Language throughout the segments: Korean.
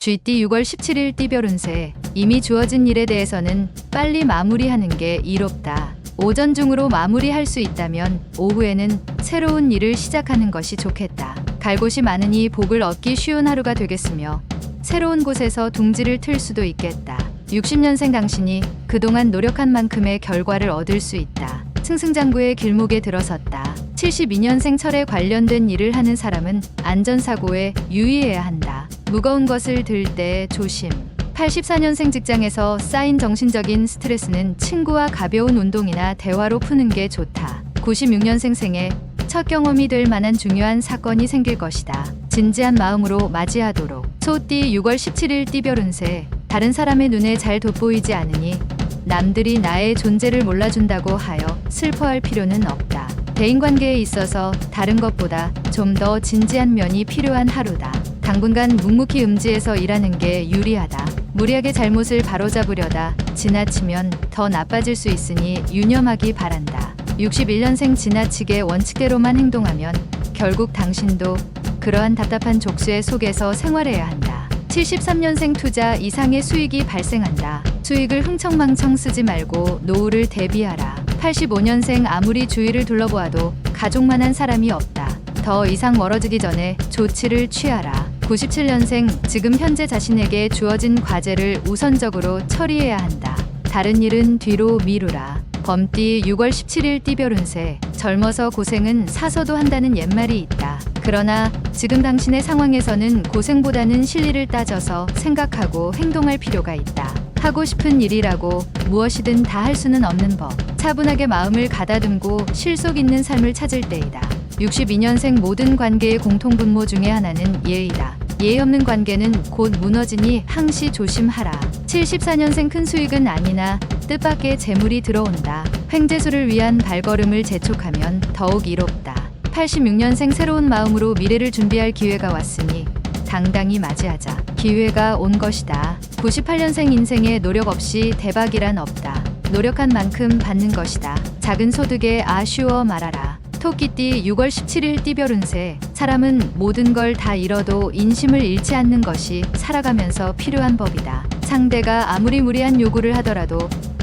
GT 6월 17일 띠별 운세. 이미 주어진 일에 대해서는 빨리 마무리하는 게 이롭다. 오전 중으로 마무리할 수 있다면 오후에는 새로운 일을 시작하는 것이 좋겠다. 갈 곳이 많으니 복을 얻기 쉬운 하루가 되겠으며 새로운 곳에서 둥지를 틀 수도 있겠다. 60년생 당신이 그동안 노력한 만큼의 결과를 얻을 수 있다. 승승장구의 길목에 들어섰다. 72년생 철에 관련된 일을 하는 사람은 안전사고에 유의해야 한다. 무거운 것을 들 때 조심. 84년생 직장에서 쌓인 정신적인 스트레스는 친구와 가벼운 운동이나 대화로 푸는 게 좋다. 96년생 생에 첫 경험이 될 만한 중요한 사건이 생길 것이다. 진지한 마음으로 맞이하도록. 소띠 6월 17일 띠별 운세. 다른 사람의 눈에 잘 돋보이지 않으니 남들이 나의 존재를 몰라준다고 하여 슬퍼할 필요는 없다. 대인관계에 있어서 다른 것보다 좀 더 진지한 면이 필요한 하루다. 당분간 묵묵히 음지에서 일하는 게 유리하다. 무리하게 잘못을 바로잡으려다 지나치면 더 나빠질 수 있으니 유념하기 바란다. 61년생 지나치게 원칙대로만 행동하면 결국 당신도 그러한 답답한 족쇄 속에서 생활해야 한다. 73년생 투자 이상의 수익이 발생한다. 수익을 흥청망청 쓰지 말고 노후를 대비하라. 85년생 아무리 주위를 둘러보아도 가족만한 사람이 없다. 더 이상 멀어지기 전에 조치를 취하라. 97년생 지금 현재 자신에게 주어진 과제를 우선적으로 처리해야 한다. 다른 일은 뒤로 미루라. 범띠 6월 17일 띠별 운세. 젊어서 고생은 사서도 한다는 옛말이 있다. 그러나 지금 당신의 상황에서는 고생보다는 실리를 따져서 생각하고 행동할 필요가 있다. 하고 싶은 일이라고 무엇이든 다 할 수는 없는 법. 차분하게 마음을 가다듬고 실속 있는 삶을 찾을 때이다. 62년생 모든 관계의 공통분모 중에 하나는 예의다. 예의 없는 관계는 곧 무너지니 항시 조심하라. 74년생 큰 수익은 아니나 뜻밖의 재물이 들어온다. 횡재수를 위한 발걸음을 재촉하면 더욱 이롭다. 86년생 새로운 마음으로 미래를 준비할 기회가 왔으니 당당히 맞이하자. 기회가 온 것이다. 98년생 인생에 노력 없이 대박이란 없다. 노력한 만큼 받는 것이다. 작은 소득에 아쉬워 말아라. 토끼띠 6월 17일 띠별 운세. 사람은 모든 걸 다 잃어도 인심을 잃지 않는 것이 살아가면서 필요한 법이다. 상대가 아무리 무리한 요구를 하더라도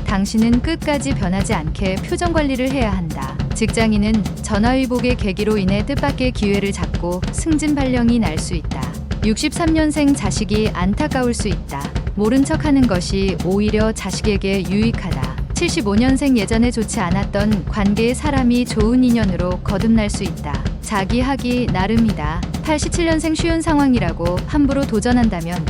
당신은 끝까지 변하지 않게 표정 관리를 해야 한다. 직장인은 전화위복의 계기로 인해 뜻밖의 기회를 잡고 승진 발령이 날 수 있다. 63년생 자식이 안타까울 수 있다. 모른 척하는 것이 오히려 자식에게 유익하다. 75년생 예전에 좋지 않았던 관계의 사람이 좋은 인연으로 거듭날 수 있다. 자기 하기 나름이다. 87년생 쉬운 상황이라고 함부로 도전한다면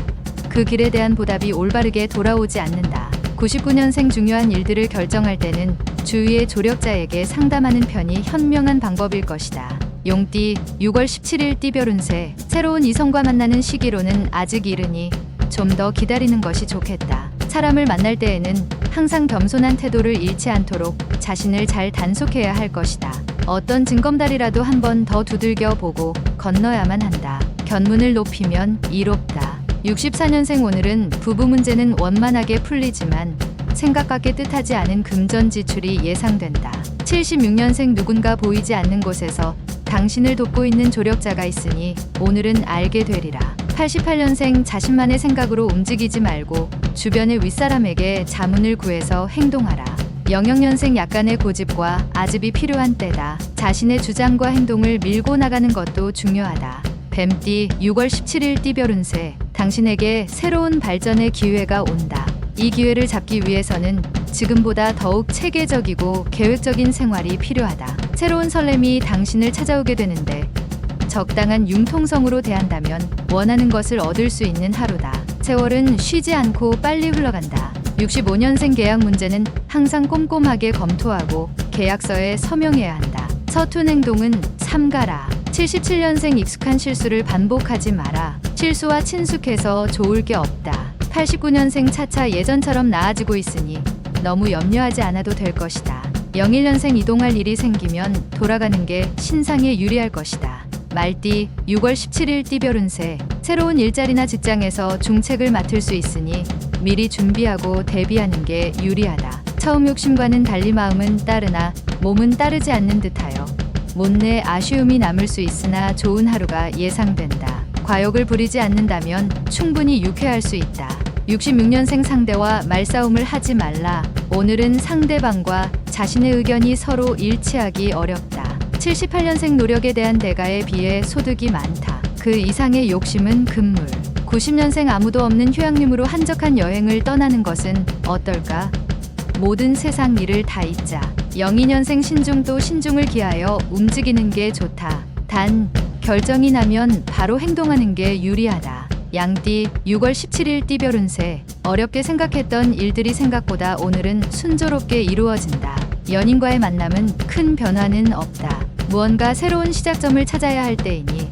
그 길에 대한 보답이 올바르게 돌아오지 않는다. 99년생 중요한 일들을 결정할 때는 주위의 조력자에게 상담하는 편이 현명한 방법일 것이다. 용띠 6월 17일 띠별 운세. 새로운 이성과 만나는 시기로는 아직 이르니 좀 더 기다리는 것이 좋겠다. 사람을 만날 때에는 항상 겸손한 태도를 잃지 않도록 자신을 잘 단속해야 할 것이다. 어떤 징검다리라도 한 번 더 두들겨 보고 건너야만 한다. 견문을 높이면 이롭다. 64년생 오늘은 부부 문제는 원만하게 풀리지만 생각 같게 뜻하지 않은 금전 지출이 예상된다. 76년생 누군가 보이지 않는 곳에서 당신을 돕고 있는 조력자가 있으니 오늘은 알게 되리라. 88년생 자신만의 생각으로 움직이지 말고 주변의 윗사람에게 자문을 구해서 행동하라. 00년생 약간의 고집과 아집이 필요한 때다. 자신의 주장과 행동을 밀고 나가는 것도 중요하다. 뱀띠 6월 17일 띠별 운세. 당신에게 새로운 발전의 기회가 온다. 이 기회를 잡기 위해서는 지금보다 더욱 체계적이고 계획적인 생활이 필요하다. 새로운 설렘이 당신을 찾아오게 되는데 적당한 융통성으로 대한다면 원하는 것을 얻을 수 있는 하루다. 세월은 쉬지 않고 빨리 흘러간다. 65년생 계약 문제는 항상 꼼꼼하게 검토하고 계약서에 서명해야 한다. 서툰 행동은 삼가라. 77년생 익숙한 실수를 반복하지 마라. 실수와 친숙해서 좋을 게 없다. 89년생 차차 예전처럼 나아지고 있으니 너무 염려하지 않아도 될 것이다. 01년생 이동할 일이 생기면 돌아가는 게 신상에 유리할 것이다. 말띠 6월 17일 띠별 운세. 새로운 일자리나 직장에서 중책을 맡을 수 있으니 미리 준비하고 대비하는 게 유리하다. 처음 욕심과는 달리 마음은 따르나 몸은 따르지 않는 듯하여 못내 아쉬움이 남을 수 있으나 좋은 하루가 예상된다. 과욕을 부리지 않는다면 충분히 유쾌할 수 있다. 66년생 상대와 말싸움을 하지 말라. 오늘은 상대방과 자신의 의견이 서로 일치하기 어렵다. 78년생 노력에 대한 대가에 비해 소득이 많다. 그 이상의 욕심은 금물. 90년생 아무도 없는 휴양림으로 한적한 여행을 떠나는 것은 어떨까? 모든 세상 일을 다 잊자. 02년생 신중도 신중을 기하여 움직이는 게 좋다. 단 결정이 나면 바로 행동하는 게 유리하다. 양띠 6월 17일 띠별 운세. 어렵게 생각했던 일들이 생각보다 오늘은 순조롭게 이루어진다. 연인과의 만남은 큰 변화는 없다. 무언가 새로운 시작점을 찾아야 할 때이니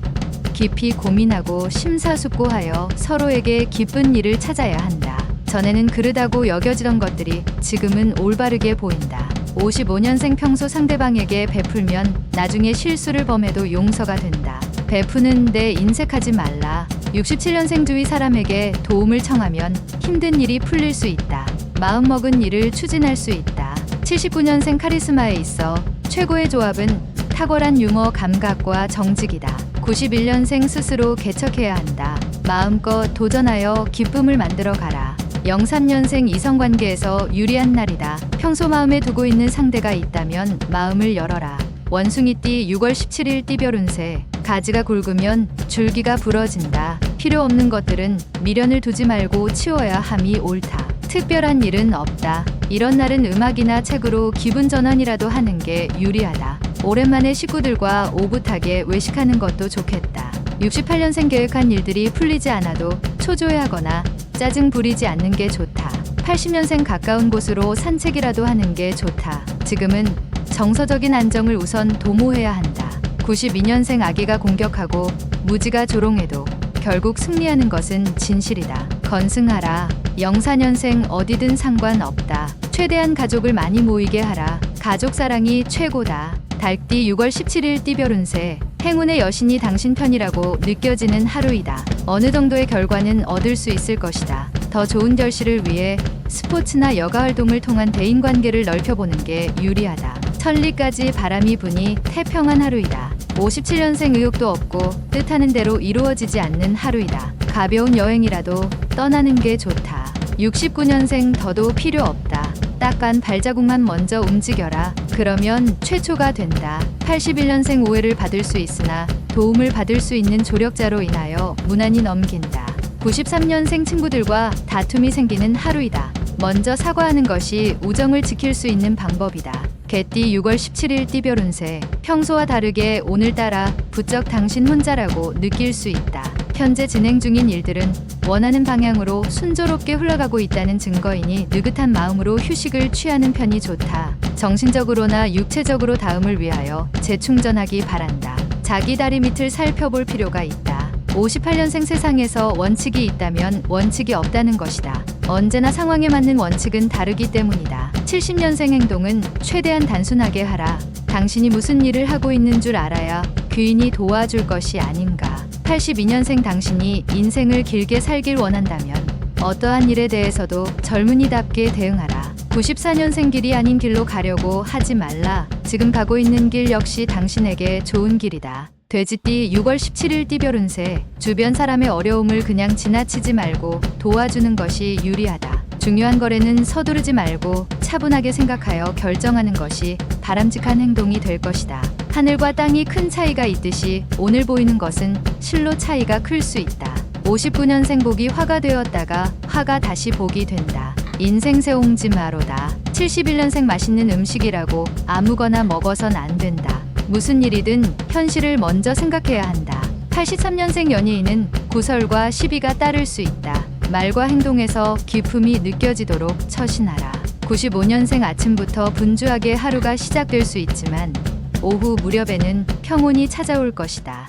깊이 고민하고 심사숙고하여 서로에게 기쁜 일을 찾아야 한다. 전에는 그르다고 여겨지던 것들이 지금은 올바르게 보인다. 55년생 평소 상대방에게 베풀면 나중에 실수를 범해도 용서가 된다. 베푸는데 인색하지 말라. 67년생 주위 사람에게 도움을 청하면 힘든 일이 풀릴 수 있다. 마음먹은 일을 추진할 수 있다. 79년생 카리스마에 있어 최고의 조합은 탁월한 유머 감각과 정직이다. 91년생 스스로 개척해야 한다. 마음껏 도전하여 기쁨을 만들어 가라. 03년생 이성관계에서 유리한 날이다. 평소 마음에 두고 있는 상대가 있다면 마음을 열어라. 원숭이띠 6월 17일 띠별 운세. 가지가 굵으면 줄기가 부러진다. 필요 없는 것들은 미련을 두지 말고 치워야 함이 옳다. 특별한 일은 없다. 이런 날은 음악이나 책으로 기분 전환이라도 하는 게 유리하다. 오랜만에 식구들과 오붓하게 외식하는 것도 좋겠다. 68년생 계획한 일들이 풀리지 않아도 초조해하거나 짜증 부리지 않는 게 좋다. 80년생 가까운 곳으로 산책이라도 하는 게 좋다. 지금은 정서적인 안정을 우선 도모해야 한다. 92년생 아기가 공격하고 무지가 조롱해도 결국 승리하는 것은 진실이다. 건승하라. 04년생 어디든 상관없다. 최대한 가족을 많이 모이게 하라. 가족 사랑이 최고다. 달띠 6월 17일 띠별 운세. 행운의 여신이 당신 편이라고 느껴지는 하루이다. 어느 정도의 결과는 얻을 수 있을 것이다. 더 좋은 결실을 위해 스포츠나 여가 활동을 통한 대인관계를 넓혀보는 게 유리하다. 천리까지 바람이 부니 태평한 하루이다. 57년생 의욕도 없고 뜻하는 대로 이루어지지 않는 하루이다. 가벼운 여행이라도 떠나는 게 좋다. 69년생 더도 필요 없다. 딱한 발자국만 먼저 움직여라. 그러면 최초가 된다. 81년생 오해를 받을 수 있으나 도움을 받을 수 있는 조력자로 인하여 무난히 넘긴다. 93년생 친구들과 다툼이 생기는 하루이다. 먼저 사과하는 것이 우정을 지킬 수 있는 방법이다. 개띠 6월 17일 띠별 운세. 평소와 다르게 오늘따라 부쩍 당신 혼자라고 느낄 수 있다. 현재 진행 중인 일들은 원하는 방향으로 순조롭게 흘러가고 있다는 증거이니 느긋한 마음으로 휴식을 취하는 편이 좋다. 정신적으로나 육체적으로 다음을 위하여 재충전하기 바란다. 자기 다리 밑을 살펴볼 필요가 있다. 58년생 세상에서 원칙이 있다면 원칙이 없다는 것이다. 언제나 상황에 맞는 원칙은 다르기 때문이다. 70년생 행동은 최대한 단순하게 하라. 당신이 무슨 일을 하고 있는 줄 알아야 귀인이 도와줄 것이 아닌가. 82년생 당신이 인생을 길게 살길 원한다면 어떠한 일에 대해서도 젊은이답게 대응하라. 94년생 길이 아닌 길로 가려고 하지 말라. 지금 가고 있는 길 역시 당신에게 좋은 길이다. 돼지띠 6월 17일 띠별 운세. 주변 사람의 어려움을 그냥 지나치지 말고 도와주는 것이 유리하다. 중요한 거래는 서두르지 말고 차분하게 생각하여 결정하는 것이 바람직한 행동이 될 것이다. 하늘과 땅이 큰 차이가 있듯이 오늘 보이는 것은 실로 차이가 클 수 있다. 59년생 복이 화가 되었다가 화가 다시 복이 된다. 인생 새옹지 마로다. 71년생 맛있는 음식이라고 아무거나 먹어선 안 된다. 무슨 일이든 현실을 먼저 생각해야 한다. 83년생 연예인은 구설과 시비가 따를 수 있다. 말과 행동에서 기품이 느껴지도록 처신하라. 95년생 아침부터 분주하게 하루가 시작될 수 있지만 오후 무렵에는 평온이 찾아올 것이다.